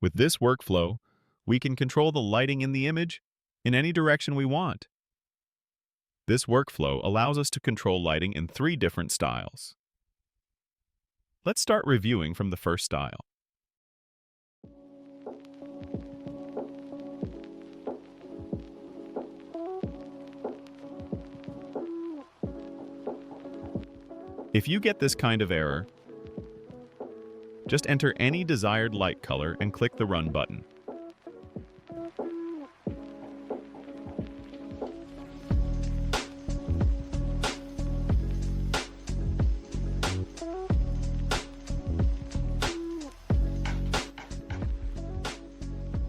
With this workflow, we can control the lighting in the image in any direction we want. This workflow allows us to control lighting in 3 different styles. Let's start reviewing from the first style. If you get this kind of error, just enter any desired light color and click the Run button.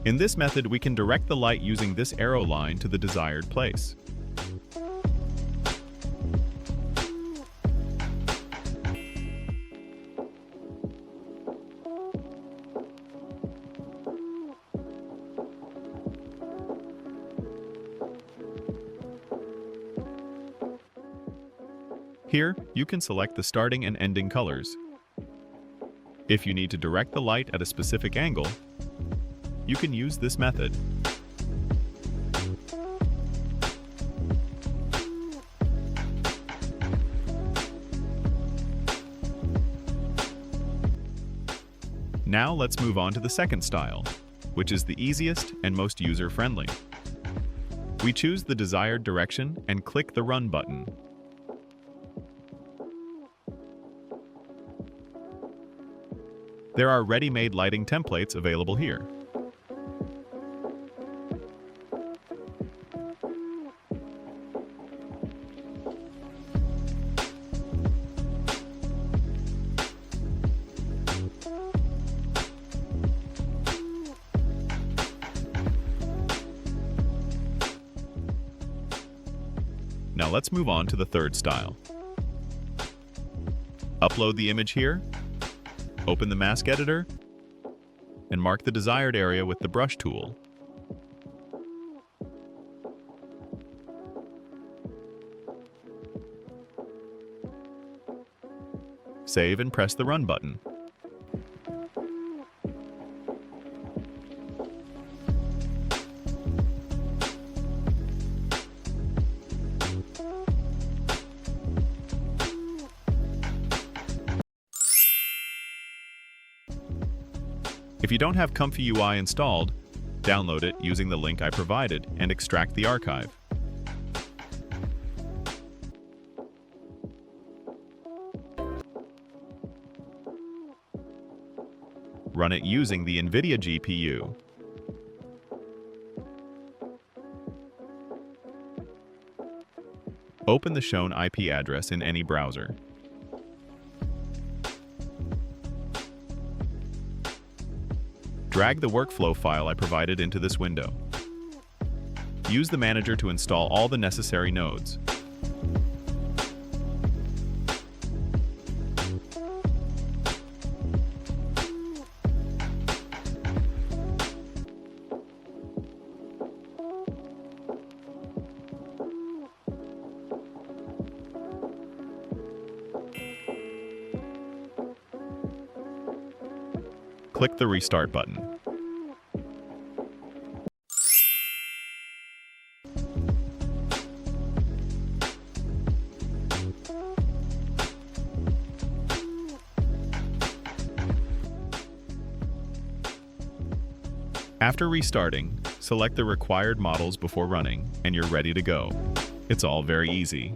In this method, we can direct the light using this arrow line to the desired place. Here, you can select the starting and ending colors. If you need to direct the light at a specific angle, you can use this method. Now let's move on to the second style, which is the easiest and most user-friendly. We choose the desired direction and click the Run button. There are ready-made lighting templates available here. Now let's move on to the third style. Upload the image here, open the mask editor, and mark the desired area with the brush tool. Save and press the Run button. If you don't have Comfy UI installed, download it using the link I provided and extract the archive. Run it using the NVIDIA GPU. Open the shown IP address in any browser. Drag the workflow file I provided into this window. Use the manager to install all the necessary nodes. Click the Restart button. After restarting, select the required models before running, and you're ready to go. It's all very easy.